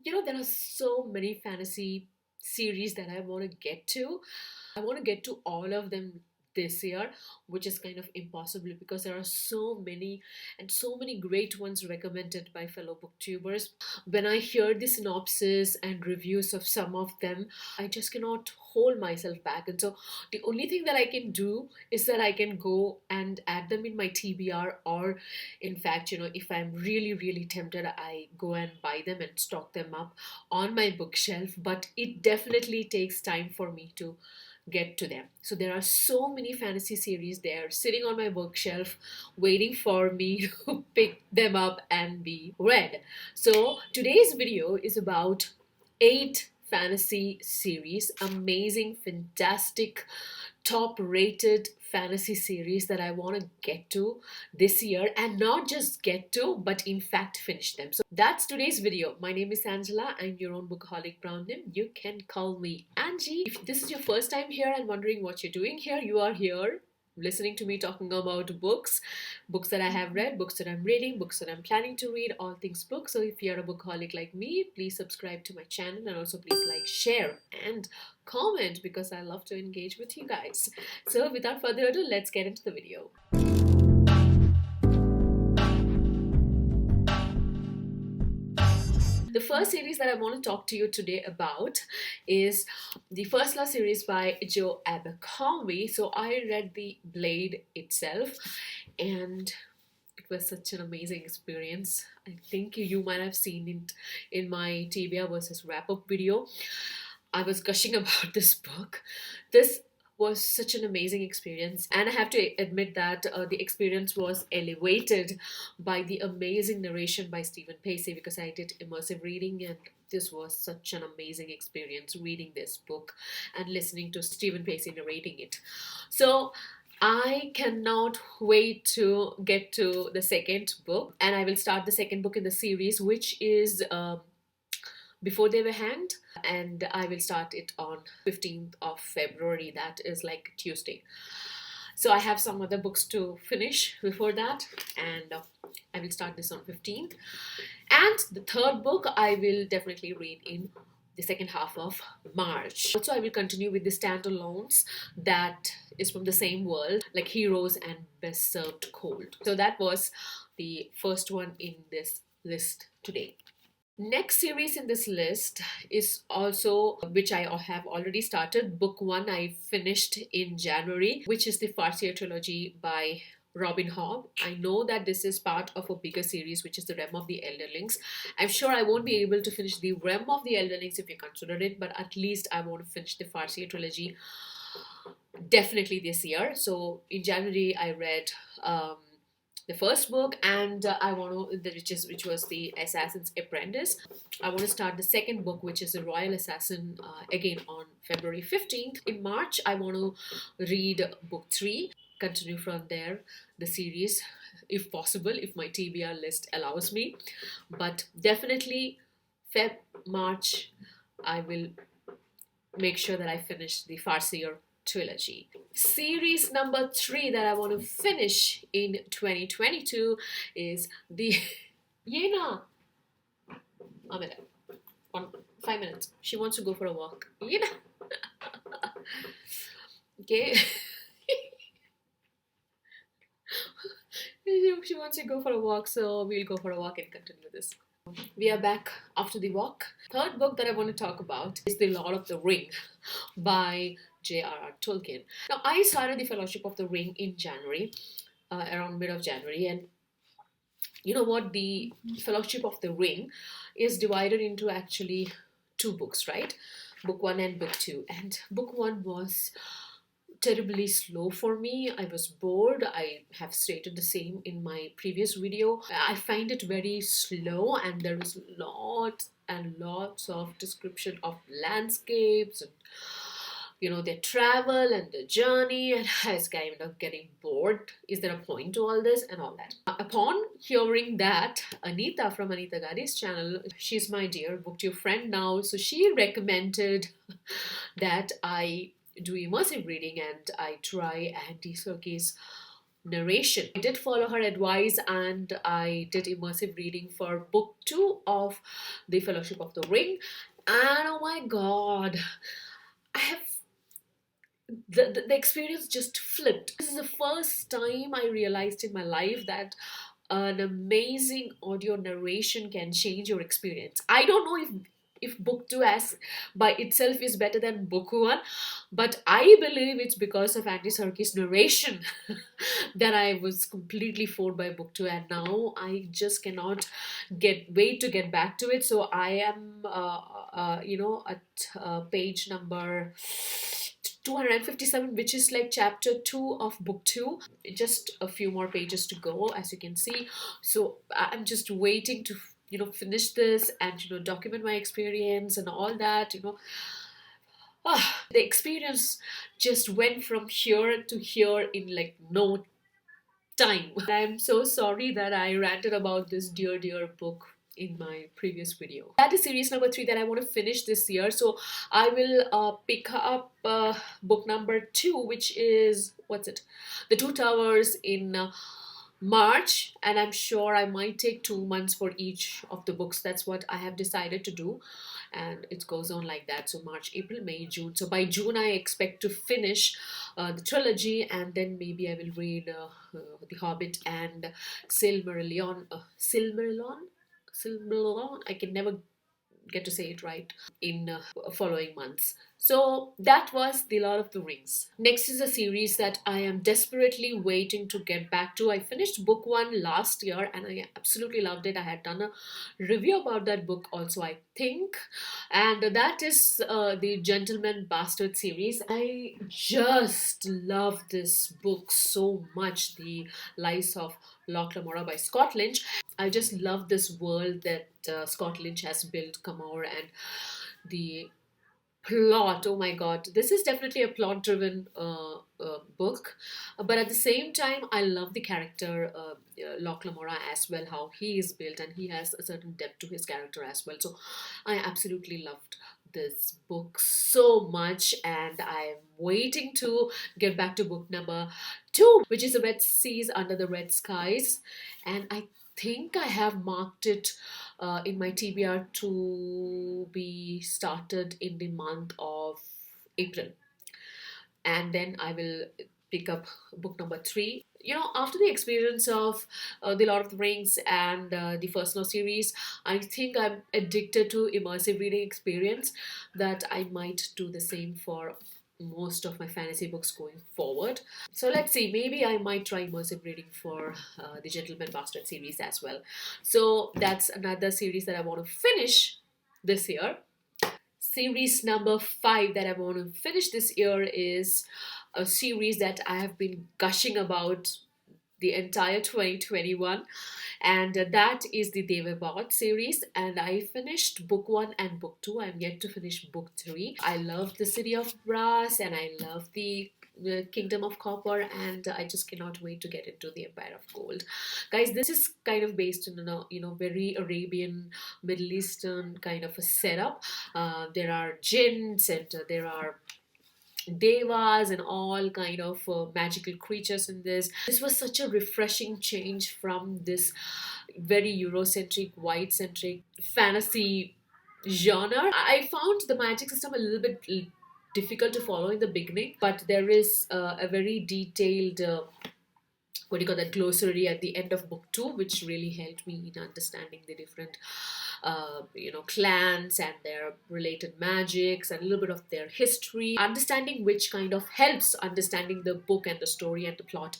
There are so many fantasy series that I want to get to. I want to get to all of them this year, which is kind of impossible because there are so many and so many great ones recommended by fellow booktubers. When I hear the synopsis and reviews of some of them, I just cannot hold myself back. And so the only thing that I can do is that I can go and add them in my TBR, or in fact, if I'm really, really tempted, I go and buy them and stock them up on my bookshelf. But it definitely takes time for me to get to them. So there are so many fantasy series there sitting on my bookshelf waiting for me to pick them up and be read. So today's video is about 8 fantasy series, amazing, fantastic, top rated fantasy series that I want to get to this year, and not just get to, but in fact finish them. So that's today's video. My name is Angela. I'm your own bookaholic brown nim. You can call me Angie. If this is your first time here and wondering what you're doing here, you are here listening to me talking about books that I have read, books that I'm reading, books that I'm planning to read, all things books. So if you're a bookaholic like me, please subscribe to my channel, and also please like, share and comment, because I love to engage with you guys. So without further ado, let's get into the video. The first series that I want to talk to you today about is the First Love series by Joe Abercrombie. So I read The Blade itself, and it was such an amazing experience. I think you might have seen it in my TBR versus wrap-up video. I was gushing about this book. This was such an amazing experience, and I have to admit that the experience was elevated by the amazing narration by Stephen Pacey, because I did immersive reading, and this was such an amazing experience reading this book and listening to Stephen Pacey narrating it. So I cannot wait to get to the second book, and I will start the second book in the series, which is Before They Were Hanged, and I will start it on 15th of February. That is like Tuesday. So I have some other books to finish before that, and I will start this on 15th. And the third book I will definitely read in the second half of March. Also, I will continue with the standalones that is from the same world, like Heroes and Best Served Cold. So that was the first one in this list today. Next series in this list is also, which I have already started. Book 1 I finished in January, which is the Farseer Trilogy by Robin Hobb. I know that this is part of a bigger series, which is the Realm of the Elderlings. I'm sure I won't be able to finish the Realm of the Elderlings if you consider it, but at least I want to finish the Farseer Trilogy definitely this year. So in January I read the first book, and I want to, which was the Assassin's Apprentice. I want to start the second book, which is the Royal Assassin, again on February 15th. In March, I want to read book 3, continue from there, the series, if possible, if my TBR list allows me. But definitely March, I will make sure that I finish the Farseer Trilogy. Series number 3 that I want to finish in 2022 is the Yena. A minute. 5 minutes. She wants to go for a walk. Yena. Okay. She wants to go for a walk, so we'll go for a walk and continue this. We are back after the walk. Third book that I want to talk about is The Lord of the Ring by J.R.R. Tolkien. Now, I started the Fellowship of the Ring in January, around mid of January, and you know what? The Fellowship of the Ring is divided into actually 2 books, right? Book 1 and book 2. And book 1 was terribly slow for me. I was bored. I have stated the same in my previous video. I find it very slow, and there is lots and lots of description of landscapes and their travel and the journey, and I was kind of getting bored. Is there a point to all this and all that? Upon hearing that, Anita from Anita Gadi's channel, she's my dear booktube friend now, so she recommended that I do immersive reading and I try Andy Serkis's narration. I did follow her advice and I did immersive reading for book 2 of The Fellowship of the Ring. And oh my god, I have the experience just flipped. This is the first time I realized in my life that an amazing audio narration can change your experience. I don't know if book 2 as by itself is better than book 1, but I believe it's because of Andy Serkis narration that I was completely floored by book 2, and now I just cannot wait to get back to it. So I am at page number 257, which is like chapter 2 of book 2. Just a few more pages to go, as you can see. So I'm just waiting to finish this and document my experience and all that. The experience just went from here to here in like no time. I'm so sorry that I ranted about this dear book in my previous video. That is series number 3 that I want to finish this year. So I will pick up book number 2, which is, what's it? The Two Towers in March, and I'm sure I might take 2 months for each of the books. That's what I have decided to do, and it goes on like that. So March, April, May, June. So by June I expect to finish the trilogy, and then maybe I will read The Hobbit and Silmarillion. Silmarillion. I can never get to say it right in following months. So that was The Lord of the Rings. Next is a series that I am desperately waiting to get back to. I finished book 1 last year and I absolutely loved it. I had done a review about that book also, I think, and that is the Gentleman Bastard series. I just love this book so much, The Lies of Loch, Lamora by Scott Lynch. I just love this world that Scott Lynch has built, Lamora, and the plot. Oh my god, this is definitely a plot driven book, but at the same time I love the character Loch Lamora as well, how he is built, and he has a certain depth to his character as well. So I absolutely loved this book so much, and I'm waiting to get back to book number 2, which is The Red Seas Under the Red Skies, and I think I have marked it in my TBR to be started in the month of April, and then I will pick up book number 3. After the experience of The Lord of the Rings and the First Law series, I think I'm addicted to immersive reading experience, that I might do the same for most of my fantasy books going forward. So let's see, maybe I might try immersive reading for the Gentleman Bastard series as well. So that's another series that I want to finish this year. Series number 5 that I want to finish this year is a series that I have been gushing about the entire 2021, and that is the Devabot series, and I finished book 1 and book 2. I'm yet to finish book 3. I love the City of Brass and I love the Kingdom of Copper, and I just cannot wait to get into the Empire of Gold. Guys, this is kind of based on very Arabian, Middle Eastern kind of a setup. There are jinns and there are devas and all kind of magical creatures in this. This was such a refreshing change from this very Eurocentric, white-centric fantasy genre. I found the magic system a little bit difficult to follow in the beginning, but there is a very detailed what do you call that, glossary at the end of book 2, which really helped me in understanding the different clans and their related magics and a little bit of their history, understanding which kind of helps understanding the book and the story and the plot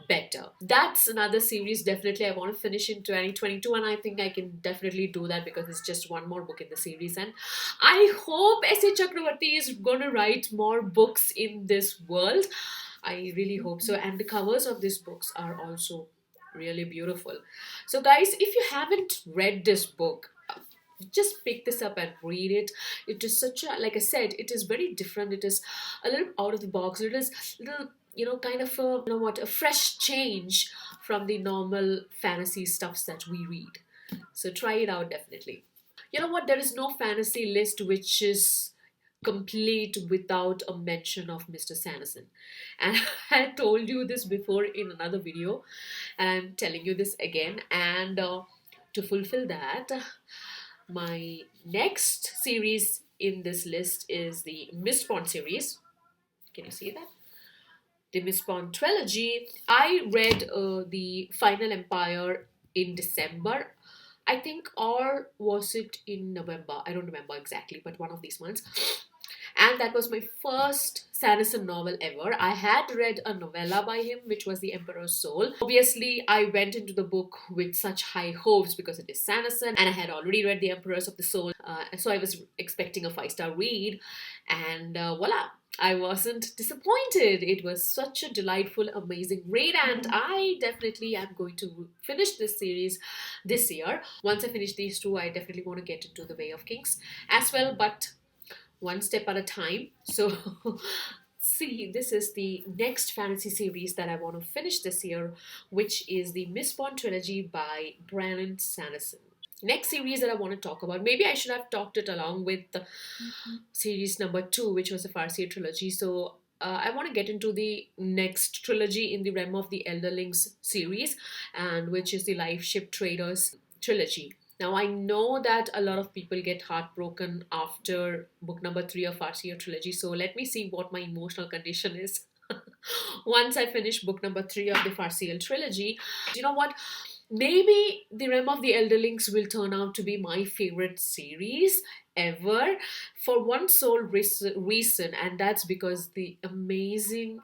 better. That's another series definitely I want to finish in 2022, and I think I can definitely do that because it's just one more book in the series, and I hope S.A. Chakravarti is going to write more books in this world. I really hope so, and the covers of these books are also really beautiful. So guys, if you haven't read this book, just pick this up and read it. It is such a, like I said, it is very different. It is a little out of the box. It is a little kind of a fresh change from the normal fantasy stuffs that we read. So try it out definitely. You know what, there is no fantasy list which is complete without a mention of Mr. Sanderson. And I told you this before in another video, and I'm telling you this again. And to fulfill that, my next series in this list is the Mistborn series. Can you see that? The Mistborn trilogy. I read the Final Empire in December, I think, or was it in November? I don't remember exactly, but one of these months. And that was my first Sanderson novel ever. I had read a novella by him, which was The Emperor's Soul. Obviously, I went into the book with such high hopes because it is Sanderson, and I had already read The Emperor's of the Soul, so I was expecting a 5-star read, and voila. I wasn't disappointed. It was such a delightful, amazing read, and I definitely am going to finish this series this year. Once I finish these two, I definitely want to get into The Way of Kings as well, but one step at a time. So see, this is the next fantasy series that I want to finish this year, which is the Mistborn trilogy by Brandon Sanderson. Next series that I want to talk about, maybe I should have talked it along with the series number 2, which was the Farseer trilogy. So I want to get into the next trilogy in the realm of the Elderlings series, and which is the Lifeship Traders trilogy. Now, I know that a lot of people get heartbroken after book number 3 of Farseer trilogy, so let me see what my emotional condition is once I finish book number 3 of the Farseer trilogy. You know what? Maybe the Realm of the Elderlings will turn out to be my favorite series ever for one sole reason, and that's because the amazing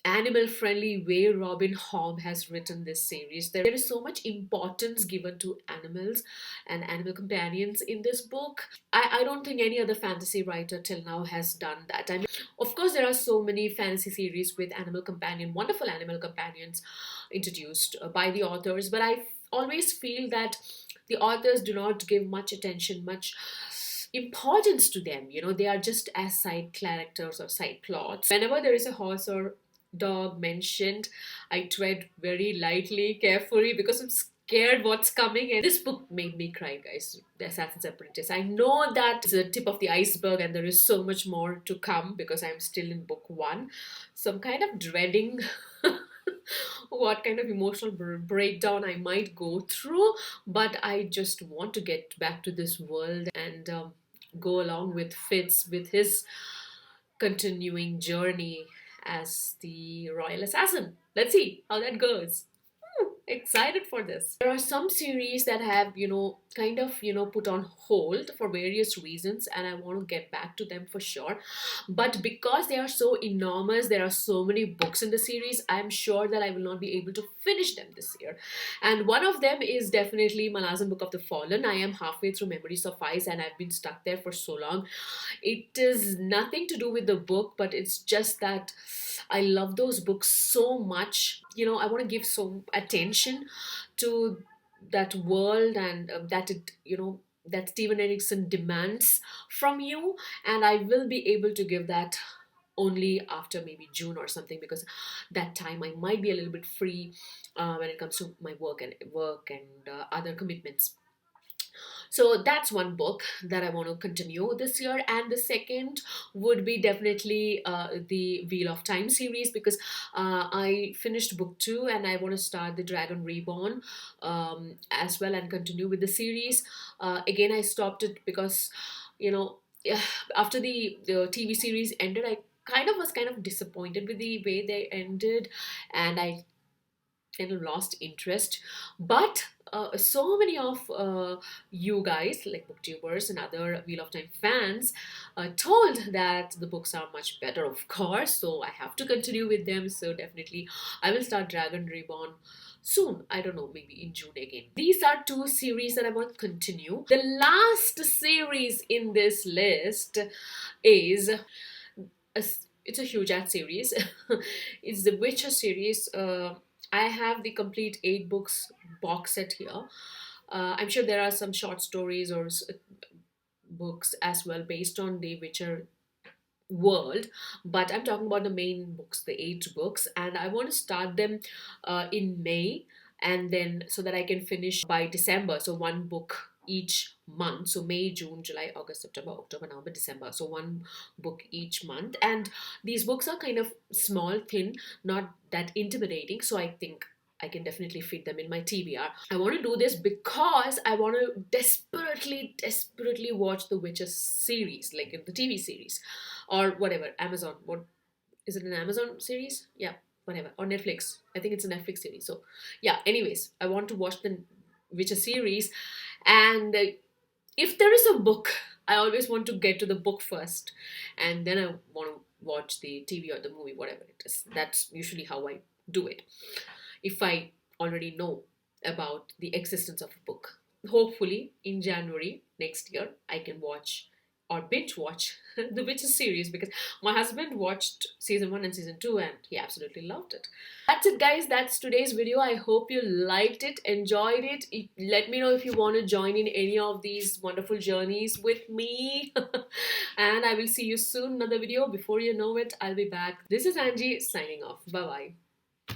animal-friendly way Robin Hobb has written this series. There is so much importance given to animals and animal companions in this book. I don't think any other fantasy writer till now has done that. I mean, of course, there are so many fantasy series with wonderful animal companions introduced by the authors, but I always feel that the authors do not give much attention, much importance to them. They are just as side characters or side plots. Whenever there is a horse or dog mentioned, I tread very lightly, carefully, because I'm scared what's coming. And this book made me cry, guys. The Assassin's Apprentice. I know that it's the tip of the iceberg and there is so much more to come because I'm still in book 1. So I'm kind of dreading what kind of emotional breakdown I might go through, but I just want to get back to this world and go along with Fitz with his continuing journey as the royal assassin. Let's see how that goes. Excited for this. There are some series that have, kind of, put on hold for various reasons, and I want to get back to them for sure. But because they are so enormous, there are so many books in the series, I'm sure that I will not be able to finish them this year. And one of them is definitely Malazan Book of the Fallen. I am halfway through Memories of Ice, and I've been stuck there for so long. It is nothing to do with the book, but it's just that I love those books so much. I want to give so attention to that world and that Steven Erikson demands from you, and I will be able to give that only after maybe June or something, because that time I might be a little bit free when it comes to my work and other commitments. So that's one book that I want to continue this year. And the second would be definitely the Wheel of Time series, because I finished book 2 and I want to start the Dragon Reborn as well and continue with the series. Again, I stopped it because, after the TV series ended, I was kind of disappointed with the way they ended, and I kind of lost interest. But so many of you guys, like booktubers and other Wheel of Time fans, told that the books are much better, of course, so I have to continue with them. So definitely I will start Dragon Reborn soon. I don't know, maybe in June again. These are 2 series that I want to continue. The last series in this list is it's a huge ad series. It's the Witcher series. I have the complete 8 books box set here. I'm sure there are some short stories or books as well based on the Witcher world, but I'm talking about the main books, the 8 books, and I want to start them in May, and then so that I can finish by December. So one book each month. So May, June, July, August, September, October, November, December. So one book each month. And these books are kind of small, thin, not that intimidating. So I think I can definitely fit them in my TBR. I want to do this because I want to desperately watch the Witcher series, like the TV series or whatever. Amazon. What is it, an Amazon series? Yeah, whatever. Or Netflix. I think it's a Netflix series. So yeah, anyways, I want to watch the Witcher series. And if there is a book, I always want to get to the book first, and then I want to watch the TV or the movie, whatever it is. That's usually how I do it, if I already know about the existence of a book. Hopefully, in January next year, I can watch or binge watch the Witcher series, because my husband watched season 1 and season 2 and he absolutely loved it. That's it, guys. That's today's video. I hope you liked it, enjoyed it. Let me know if you want to join in any of these wonderful journeys with me. And I will see you soon. Another video. Before you know it, I'll be back. This is Angie signing off. Bye bye.